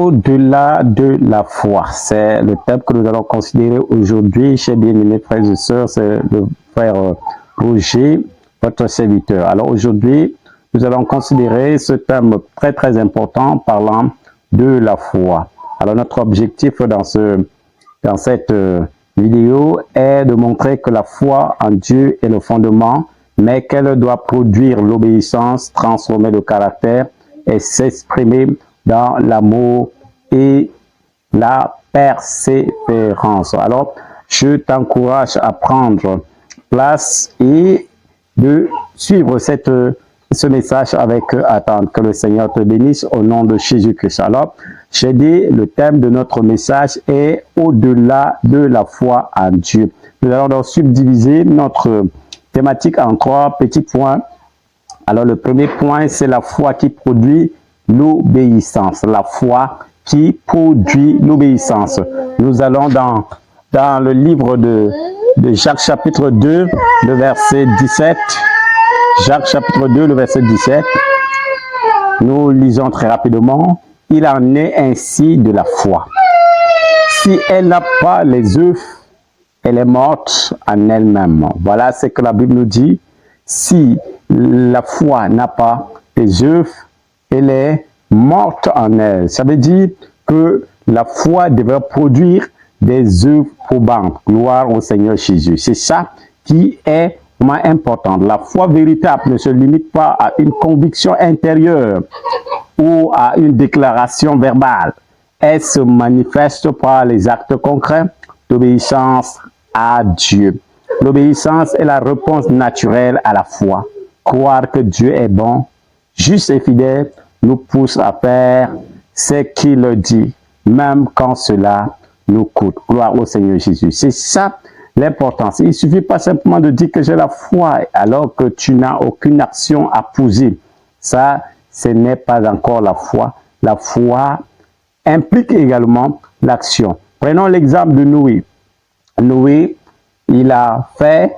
Au-delà de la foi, c'est le thème que nous allons considérer aujourd'hui, chers bien-aimés frères et sœurs, c'est le frère Roger, votre serviteur. Alors aujourd'hui, nous allons considérer ce thème très important parlant de la foi. Alors notre objectif dans cette vidéo est de montrer que la foi en Dieu est le fondement, mais qu'elle doit produire l'obéissance, transformer le caractère et s'exprimer dans l'amour et la persévérance. Alors, je t'encourage à prendre place et de suivre ce message avec attente. Que le Seigneur te bénisse au nom de Jésus-Christ. Alors, j'ai dit, le thème de notre message est au-delà de la foi en Dieu. Nous allons donc subdiviser notre thématique en 3 petits points. Alors, le premier point, c'est la foi qui produit l'obéissance. La foi qui produit l'obéissance. Nous allons dans le livre de Jacques chapitre 2, le verset 17. Jacques chapitre 2, le verset 17. Nous lisons très rapidement. Il en est ainsi de la foi. Si elle n'a pas les œuvres, elle est morte en elle-même. Voilà ce que la Bible nous dit. Si la foi n'a pas les œuvres, elle est morte en elle. Ça veut dire que la foi devrait produire des œuvres probantes. Gloire au Seigneur Jésus. C'est ça qui est vraiment important. La foi véritable ne se limite pas à une conviction intérieure ou à une déclaration verbale. Elle se manifeste par les actes concrets d'obéissance à Dieu. L'obéissance est la réponse naturelle à la foi. Croire que Dieu est bon, juste et fidèle, nous pousse à faire ce qu'il dit, même quand cela nous coûte. Gloire au Seigneur Jésus. C'est ça l'importance. Il ne suffit pas simplement de dire que j'ai la foi alors que tu n'as aucune action à poser. Ça, ce n'est pas encore la foi. La foi implique également l'action. Prenons l'exemple de Noé. Noé, il a fait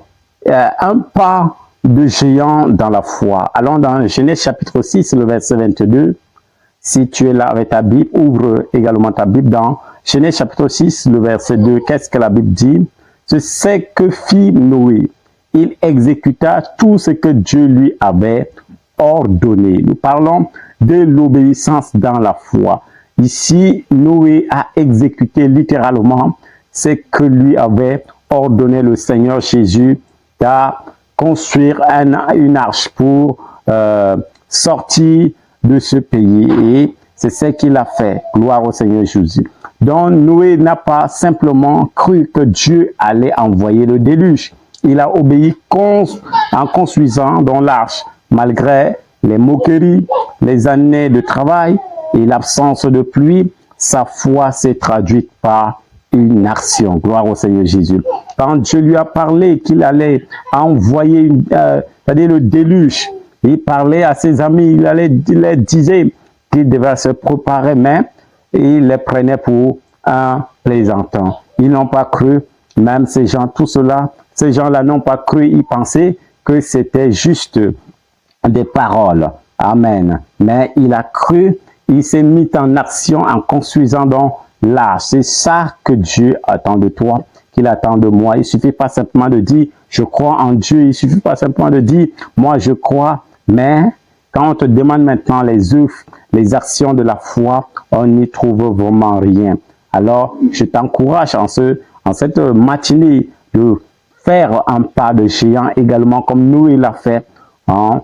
un pas de géant dans la foi. Allons dans Genèse chapitre 6, le verset 22. Si tu es là avec ta Bible, ouvre également ta Bible dans Genèse chapitre 6, le verset 2. Qu'est-ce que la Bible dit? C'est que fit Noé. Il exécuta tout ce que Dieu lui avait ordonné. Nous parlons de l'obéissance dans la foi. Ici, Noé a exécuté littéralement ce que lui avait ordonné le Seigneur Jésus à construire une arche pour sortir de ce pays. Et c'est ce qu'il a fait. Gloire au Seigneur Jésus. Donc Noé n'a pas simplement cru que Dieu allait envoyer le déluge. Il a obéi en construisant dans l'arche, malgré les moqueries, les années de travail et l'absence de pluie. Sa foi s'est traduite par une action. Gloire au Seigneur Jésus. Quand Dieu lui a parlé qu'il allait envoyer c'est-à-dire le déluge, il parlait à ses amis, il leur disait qu'il devait se préparer, mais il les prenait pour un plaisantin. Ils n'ont pas cru, même ces gens, tout cela, ces gens-là n'ont pas cru, ils pensaient que c'était juste des paroles. Amen. Mais il a cru, il s'est mis en action en construisant donc l'arche. C'est ça que Dieu attend de toi, qu'il attend de moi. Il ne suffit pas simplement de dire, je crois en Dieu. Il ne suffit pas simplement de dire, moi je crois. Mais quand on te demande maintenant les œuvres, les actions de la foi, on n'y trouve vraiment rien. Alors, je t'encourage en cette matinée de faire un pas de géant également comme nous il l'a fait en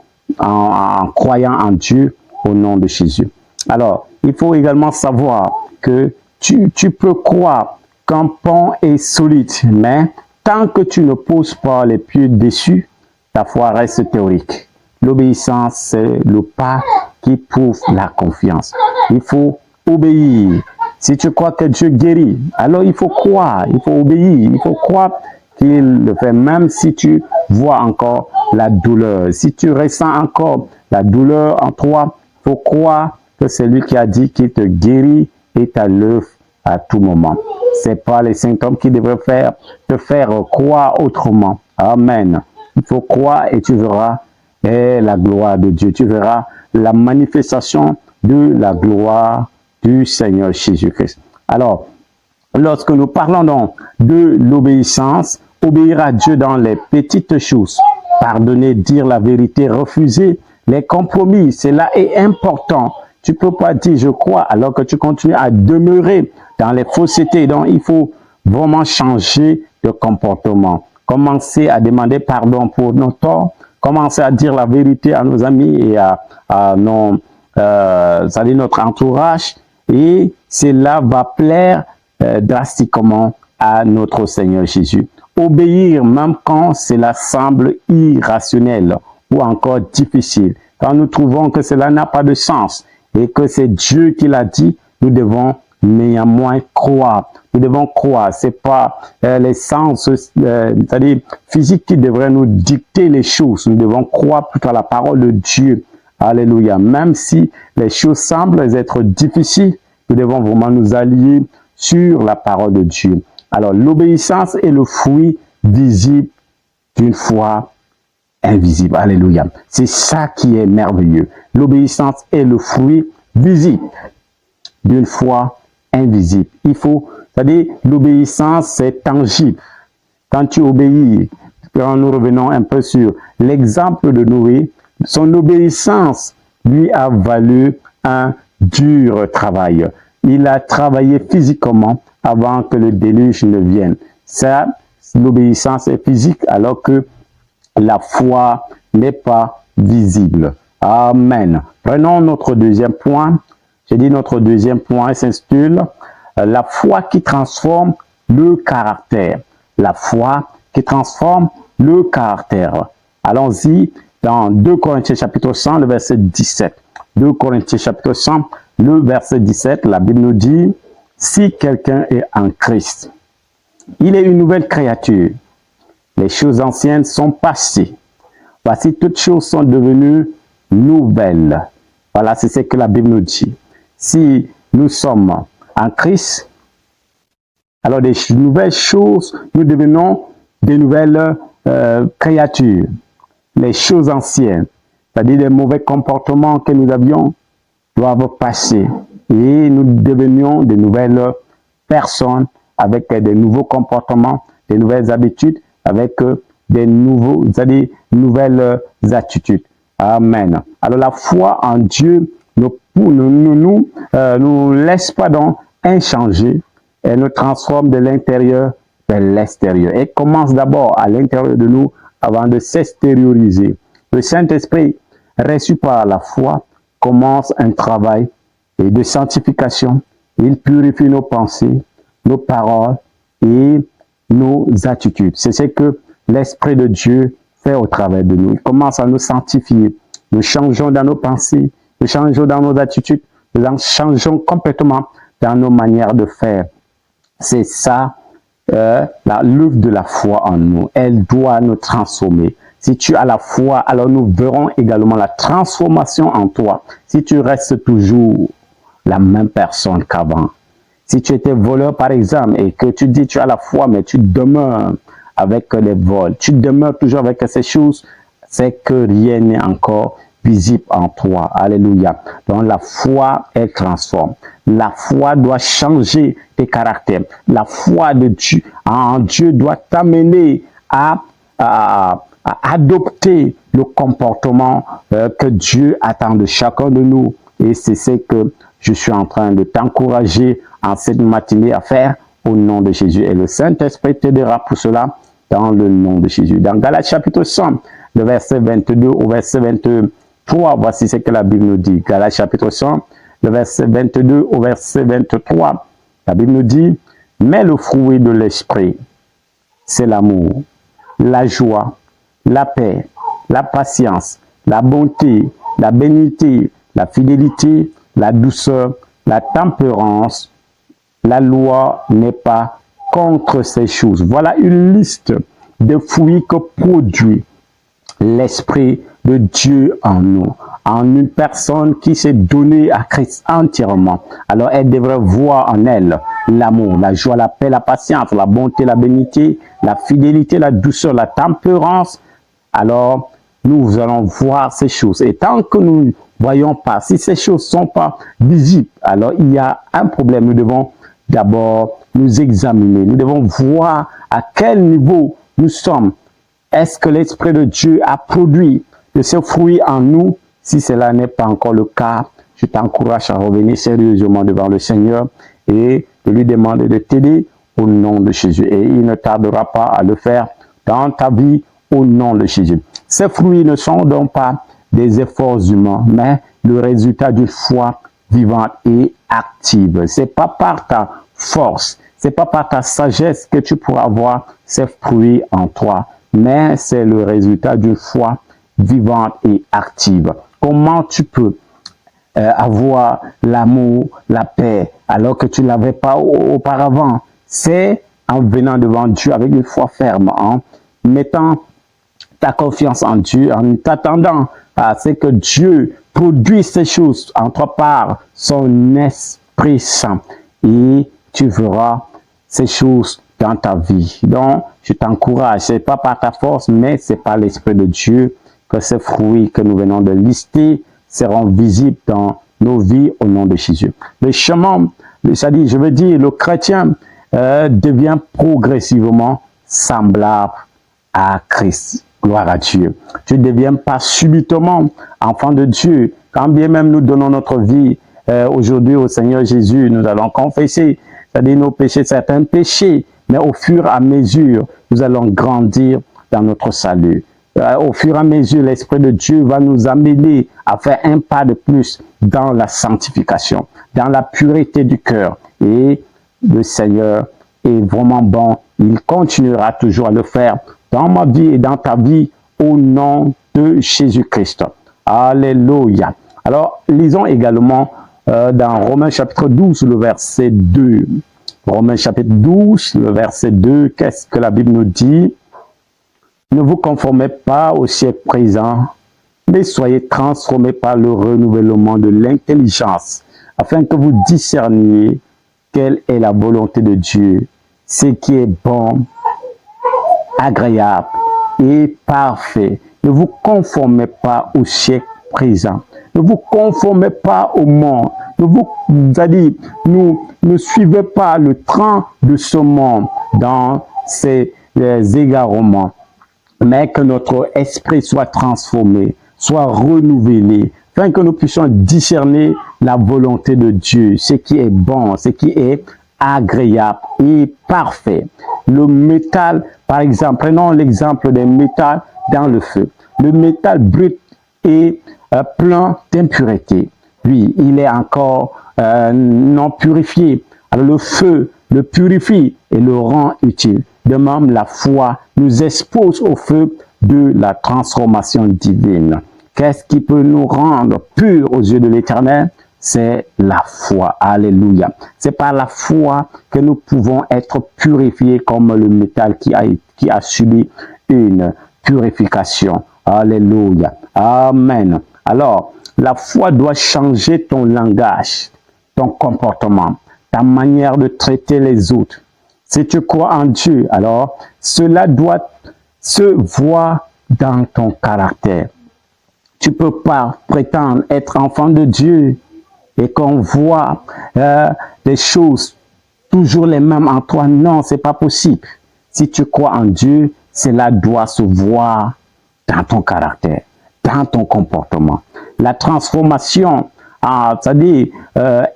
croyant en Dieu au nom de Jésus. Alors, il faut également savoir que tu peux croire qu'un pont est solide, mais tant que tu ne poses pas les pieds dessus, ta foi reste théorique. L'obéissance, c'est le pas qui prouve la confiance. Il faut obéir. Si tu crois que Dieu guérit, alors il faut croire, il faut obéir, il faut croire qu'il le fait, même si tu vois encore la douleur. Si tu ressens encore la douleur en toi, il faut croire que c'est lui qui a dit qu'il te guérit et à l'œuvre à tout moment. Ce n'est pas les symptômes qui devraient te faire croire autrement. Amen. Il faut croire et tu verras la gloire de Dieu. Tu verras la manifestation de la gloire du Seigneur Jésus-Christ. Alors, lorsque nous parlons donc de l'obéissance, obéir à Dieu dans les petites choses, pardonner, dire la vérité, refuser les compromis, cela est important. Tu ne peux pas dire je crois alors que tu continues à demeurer dans les faussetés. Donc, il faut vraiment changer de comportement. Commencer à demander pardon pour nos torts, commencer à dire la vérité à nos amis et à notre entourage. Et cela va plaire drastiquement à notre Seigneur Jésus. Obéir même quand cela semble irrationnel ou encore difficile. Quand nous trouvons que cela n'a pas de sens et que c'est Dieu qui l'a dit, nous devons néanmoins croire. Nous devons croire. Ce n'est pas les sens c'est-à-dire physiques qui devraient nous dicter les choses. Nous devons croire plutôt à la parole de Dieu. Alléluia. Même si les choses semblent être difficiles, nous devons vraiment nous allier sur la parole de Dieu. Alors, l'obéissance est le fruit visible d'une foi invisible. Alléluia. C'est ça qui est merveilleux. L'obéissance est le fruit visible d'une foi invisible. Il faut, c'est-à-dire, l'obéissance, c'est tangible. Quand tu obéis, quand nous revenons un peu sur l'exemple de Noé, son obéissance lui a valu un dur travail. Il a travaillé physiquement avant que le déluge ne vienne. Ça, l'obéissance est physique alors que la foi n'est pas visible. Amen. Prenons notre deuxième point. J'ai dit notre deuxième point s'intitule la foi qui transforme le caractère. La foi qui transforme le caractère. Allons-y dans 2 Corinthiens chapitre 100, le verset 17. 2 Corinthiens chapitre 100, le verset 17, la Bible nous dit, si quelqu'un est en Christ, il est une nouvelle créature. Les choses anciennes sont passées. Voici, toutes choses sont devenues nouvelles. Voilà, c'est ce que la Bible nous dit. Si nous sommes en Christ, alors des nouvelles choses, nous devenons des nouvelles créatures. Les choses anciennes, c'est-à-dire les mauvais comportements que nous avions, doivent passer. Et nous devenions de nouvelles personnes avec des nouveaux comportements, des nouvelles habitudes, avec des nouveaux, c'est-à-dire nouvelles attitudes. Amen. Alors la foi en Dieu nous laisse pas donc inchangés. Elle nous transforme de l'intérieur vers l'extérieur. Elle commence d'abord à l'intérieur de nous avant de s'extérioriser. Le Saint-Esprit, reçu par la foi, commence un travail de sanctification. Il purifie nos pensées, nos paroles et nos attitudes. C'est ce que l'Esprit de Dieu fait au travers de nous. Il commence à nous sanctifier. Nous changeons dans nos pensées, nous changeons dans nos attitudes, nous changeons complètement dans nos manières de faire. C'est ça, l'œuvre de la foi en nous. Elle doit nous transformer. Si tu as la foi, alors nous verrons également la transformation en toi. Si tu restes toujours la même personne qu'avant. Si tu étais voleur, par exemple, et que tu dis tu as la foi, mais tu demeures avec les vols, tu demeures toujours avec ces choses, c'est que rien n'est encore visible en toi. Alléluia. Donc la foi, elle transforme. La foi doit changer tes caractères. La foi de Dieu, en Dieu doit t'amener à adopter le comportement que Dieu attend de chacun de nous. Et c'est ce que je suis en train de t'encourager en cette matinée à faire au nom de Jésus. Et le Saint-Esprit t'aidera pour cela dans le nom de Jésus. Dans Galates chapitre 100, le verset 22 au verset 23, voici ce que la Bible nous dit. Galates chapitre 100, le verset 22 au verset 23. La Bible nous dit, mais le fruit de l'esprit, c'est l'amour, la joie, la paix, la patience, la bonté, la bénignité, la fidélité, la douceur, la tempérance. La loi n'est pas contre ces choses. Voilà une liste de fruits que produit l'Esprit de Dieu en nous, en une personne qui s'est donnée à Christ entièrement. Alors elle devrait voir en elle l'amour, la joie, la paix, la patience, la bonté, la bénignité, la fidélité, la douceur, la tempérance. Alors nous allons voir ces choses. Et tant que nous voyons pas, si ces choses sont pas visibles, alors il y a un problème. Nous devons d'abord nous examiner. Nous devons voir à quel niveau nous sommes. Est-ce que l'Esprit de Dieu a produit de ce fruit en nous? Si cela n'est pas encore le cas, je t'encourage à revenir sérieusement devant le Seigneur et de lui demander de t'aider au nom de Jésus. Et il ne tardera pas à le faire dans ta vie au nom de Jésus. Ces fruits ne sont donc pas des efforts humains, mais le résultat d'une foi vivante et active. C'est pas par ta force, c'est pas par ta sagesse que tu pourras avoir ces fruits en toi, mais c'est le résultat d'une foi vivante et active. Comment tu peux avoir l'amour, la paix, alors que tu ne l'avais pas auparavant? C'est en venant devant Dieu avec une foi ferme, en mettant ta confiance en Dieu, en t'attendant à ce que Dieu produise ces choses en toi par son Esprit Saint. Et tu verras ces choses dans ta vie. Donc, je t'encourage, ce n'est pas par ta force, mais c'est par l'Esprit de Dieu que ces fruits que nous venons de lister seront visibles dans nos vies au nom de Jésus. Le chemin, c'est-à-dire, je veux dire, le chrétien devient progressivement semblable à Christ. Gloire à Dieu. Tu ne deviens pas subitement enfant de Dieu. Quand bien même nous donnons notre vie aujourd'hui au Seigneur Jésus, nous allons confesser, c'est-à-dire nos péchés, certains péchés, mais au fur et à mesure, nous allons grandir dans notre salut. Au fur et à mesure, l'Esprit de Dieu va nous amener à faire un pas de plus dans la sanctification, dans la pureté du cœur. Et le Seigneur est vraiment bon. Il continuera toujours à le faire dans ma vie et dans ta vie au nom de Jésus-Christ. Alléluia. Alors, lisons également dans Romains chapitre 12, le verset 2. Romains chapitre 12, le verset 2, qu'est-ce que la Bible nous dit? Ne vous conformez pas au siècle présent, mais soyez transformés par le renouvellement de l'intelligence, afin que vous discerniez quelle est la volonté de Dieu, ce qui est bon, agréable et parfait. Ne vous conformez pas au siècle présent. Ne vous conformez pas au monde. Ne suivez pas le train de ce monde dans ses égarements, mais que notre esprit soit transformé, soit renouvelé, afin que nous puissions discerner la volonté de Dieu, ce qui est bon, ce qui est agréable et parfait. Le métal, par exemple, prenons l'exemple des métals dans le feu. Le métal brut est plein d'impuretés. Lui, il est encore non purifié. Alors le feu le purifie et le rend utile. De même, la foi nous expose au feu de la transformation divine. Qu'est-ce qui peut nous rendre purs aux yeux de l'Éternel? C'est la foi. Alléluia. C'est par la foi que nous pouvons être purifiés comme le métal qui a subi une purification. Alléluia. Amen. Alors, la foi doit changer ton langage, ton comportement, ta manière de traiter les autres. Si tu crois en Dieu, alors cela doit se voir dans ton caractère. Tu ne peux pas prétendre être enfant de Dieu et qu'on voit des choses toujours les mêmes en toi. Non, c'est pas possible. Si tu crois en Dieu, cela doit se voir dans ton caractère, dans ton comportement. La transformation, c'est-à-dire,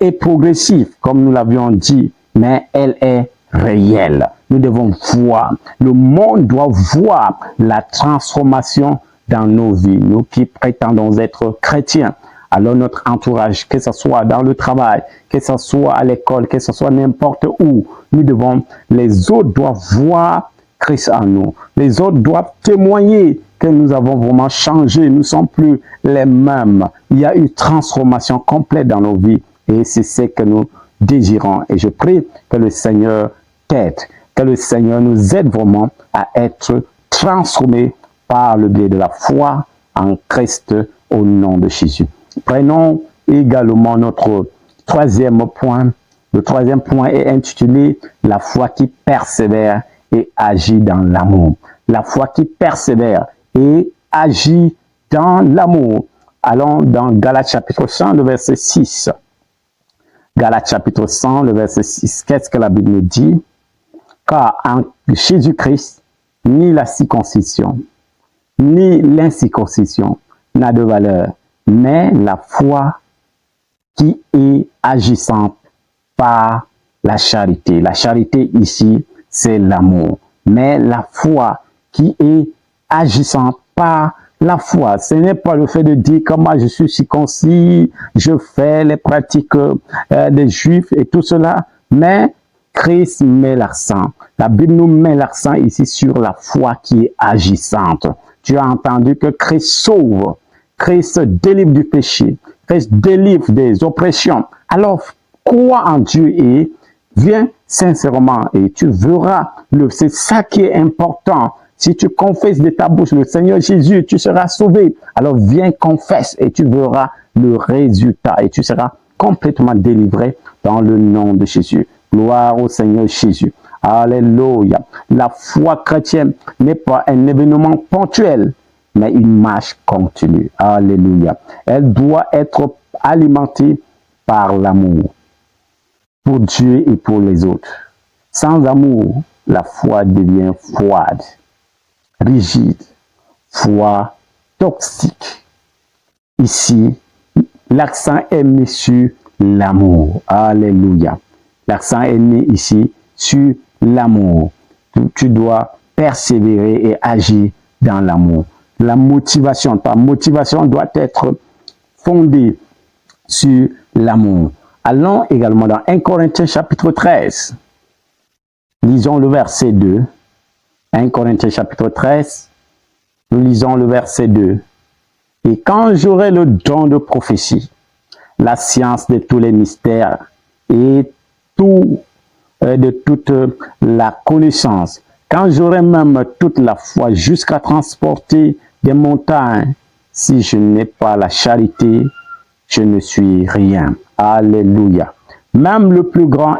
est progressive, comme nous l'avions dit, mais elle est réelle. Nous devons voir, le monde doit voir la transformation dans nos vies. Nous qui prétendons être chrétiens, alors notre entourage, que ce soit dans le travail, que ce soit à l'école, que ce soit n'importe où, les autres doivent voir Christ en nous. Les autres doivent témoigner que nous avons vraiment changé. Nous ne sommes plus les mêmes. Il y a une transformation complète dans nos vies et c'est ce que nous désirons. Et je prie que le Seigneur t'aide, que le Seigneur nous aide vraiment à être transformés par le biais de la foi en Christ au nom de Jésus. Prenons également notre troisième point. Le troisième point est intitulé « La foi qui persévère et agit dans l'amour ». La foi qui persévère et agit dans l'amour. Allons dans Galates chapitre 100, le verset 6. Galates chapitre 100, le verset 6. Qu'est-ce que la Bible nous dit? Car en Jésus-Christ, ni la circoncision, ni l'incirconcision n'a de valeur, mais la foi qui est agissante par la charité. La charité ici, c'est l'amour. Mais la foi qui est agissante par la foi, ce n'est pas le fait de dire que moi je suis circoncis, je fais les pratiques des Juifs et tout cela, mais Christ met l'accent. La Bible nous met l'accent ici sur la foi qui est agissante. Tu as entendu que Christ sauve, Christ délivre du péché, Christ délivre des oppressions. Alors, crois en Dieu et viens sincèrement et tu verras, c'est ça qui est important. Si tu confesses de ta bouche le Seigneur Jésus, tu seras sauvé. Alors viens, confesse et tu verras le résultat et tu seras complètement délivré dans le nom de Jésus. Gloire au Seigneur Jésus. Alléluia. La foi chrétienne n'est pas un événement ponctuel, mais une marche continue. Alléluia. Elle doit être alimentée par l'amour pour Dieu et pour les autres. Sans amour, la foi devient froide, rigide, foi toxique. Ici, l'accent est mis sur l'amour. Alléluia. L'accent est mis ici sur l'amour. Tu dois persévérer et agir dans l'amour. La motivation, ta motivation doit être fondée sur l'amour. Allons également dans 1 Corinthiens chapitre 13. Lisons le verset 2. 1 Corinthiens chapitre 13. Nous lisons le verset 2. Et quand j'aurai le don de prophétie, la science de tous les mystères et de toute la connaissance, quand j'aurai même toute la foi jusqu'à transporter des montagnes, si je n'ai pas la charité, je ne suis rien. Alléluia. Même le plus grand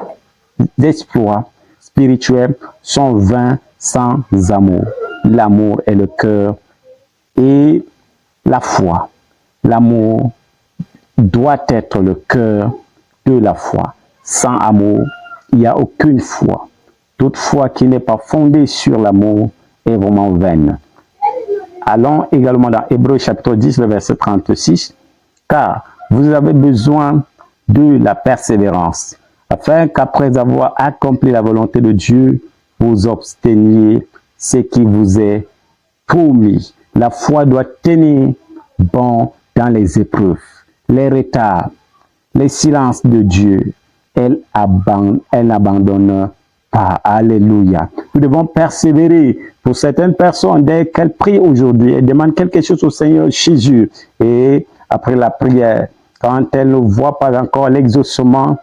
exploit spirituel sont vains sans amour. L'amour est le cœur et la foi. L'amour doit être le cœur de la foi. Sans amour, il n'y a aucune foi. Toute foi qui n'est pas fondée sur l'amour est vraiment vaine. Allons également dans Hébreux chapitre 10, le verset 36. Car vous avez besoin de la persévérance, afin qu'après avoir accompli la volonté de Dieu, vous obteniez ce qui vous est promis. La foi doit tenir bon dans les épreuves, les retards, les silences de Dieu. Elle n'abandonne pas. Alléluia. Nous devons persévérer. Pour certaines personnes, dès qu'elles prient aujourd'hui, elles demandent quelque chose au Seigneur Jésus. Et après la prière, quand elles ne voient pas encore l'exaucement,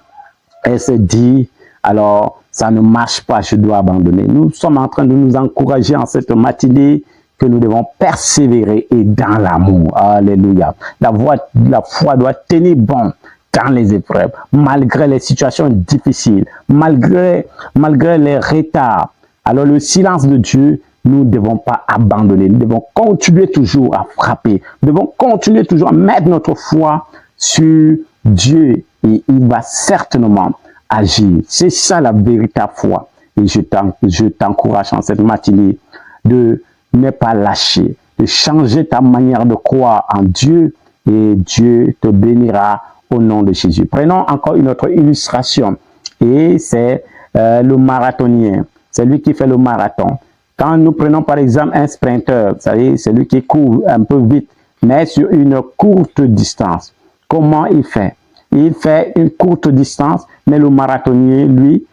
elles se disent, alors ça ne marche pas, je dois abandonner. Nous sommes en train de nous encourager en cette matinée que nous devons persévérer et dans l'amour. Alléluia. La foi doit tenir bon dans les épreuves, malgré les situations difficiles, malgré les retards. Alors le silence de Dieu, nous ne devons pas abandonner. Nous devons continuer toujours à frapper. Nous devons continuer toujours à mettre notre foi sur Dieu et il va certainement agir. C'est ça la véritable foi. Et je t'encourage en cette matinée de ne pas lâcher, de changer ta manière de croire en Dieu et Dieu te bénira au nom de Jésus. Prenons encore une autre illustration et c'est le marathonien. C'est lui qui fait le marathon. Quand nous prenons par exemple un sprinteur, vous savez, c'est lui qui court un peu vite, mais sur une courte distance. Comment il fait? Il fait une courte distance, mais le marathonnier, lui,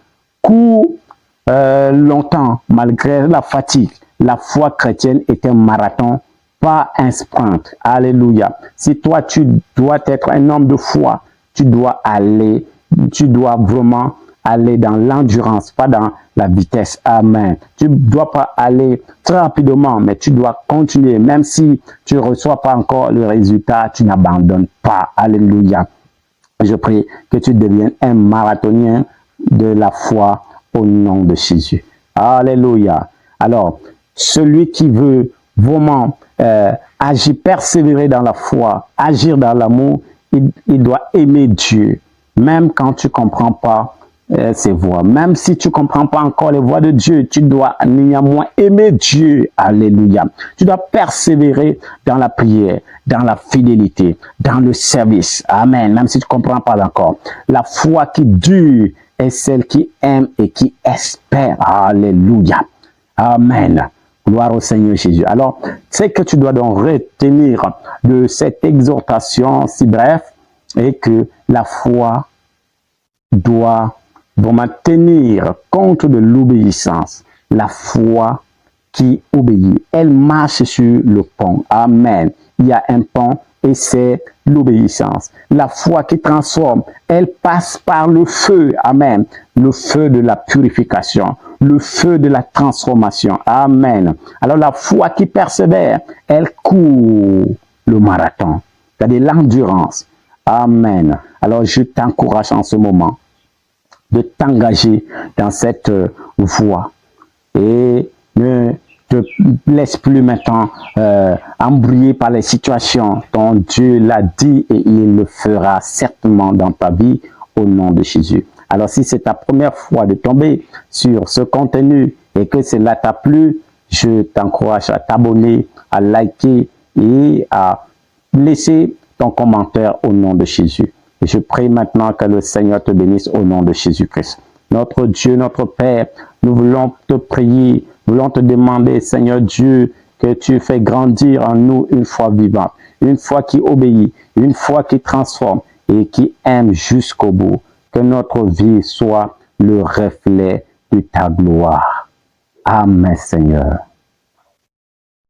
court longtemps, malgré la fatigue. La foi chrétienne est un marathon, pas un sprint. Alléluia. Si toi, tu dois être un homme de foi, tu dois vraiment aller dans l'endurance, pas dans la vitesse. Amen. Tu ne dois pas aller très rapidement, mais tu dois continuer. Même si tu ne reçois pas encore le résultat, tu n'abandonnes pas. Alléluia. Je prie que tu deviennes un marathonien de la foi au nom de Jésus. Alléluia. Alors, celui qui veut vraiment agir, persévérer dans la foi, agir dans l'amour, il doit aimer Dieu, même quand tu ne comprends pas ses voix. Même si tu ne comprends pas encore les voix de Dieu, tu dois néanmoins aimer Dieu. Alléluia. Tu dois persévérer dans la prière, dans la fidélité, dans le service. Amen. Même si tu ne comprends pas encore. La foi qui dure est celle qui aime et qui espère. Alléluia. Amen. Gloire au Seigneur Jésus. Alors, c'est que tu dois donc retenir de cette exhortation si bref, et que la foi doit vraiment tenir compte de l'obéissance. La foi qui obéit, elle marche sur le pont. Amen. Il y a un pont et c'est l'obéissance. La foi qui transforme, elle passe par le feu. Amen. Le feu de la purification, le feu de la transformation. Amen. Alors la foi qui persévère, elle court le marathon, c'est-à-dire l'endurance. Amen. Alors je t'encourage en ce moment de t'engager dans cette voie et ne te laisse plus maintenant embrouiller par les situations dont Dieu l'a dit et il le fera certainement dans ta vie au nom de Jésus. Alors si c'est ta première fois de tomber sur ce contenu et que cela t'a plu, je t'encourage à t'abonner, à liker et à laisser ton commentaire au nom de Jésus. Et je prie maintenant que le Seigneur te bénisse au nom de Jésus-Christ. Notre Dieu, notre Père, nous voulons te prier, nous voulons te demander, Seigneur Dieu, que tu fais grandir en nous une foi vivante, une foi qui obéit, une foi qui transforme et qui aime jusqu'au bout. Que notre vie soit le reflet de ta gloire. Amen, Seigneur.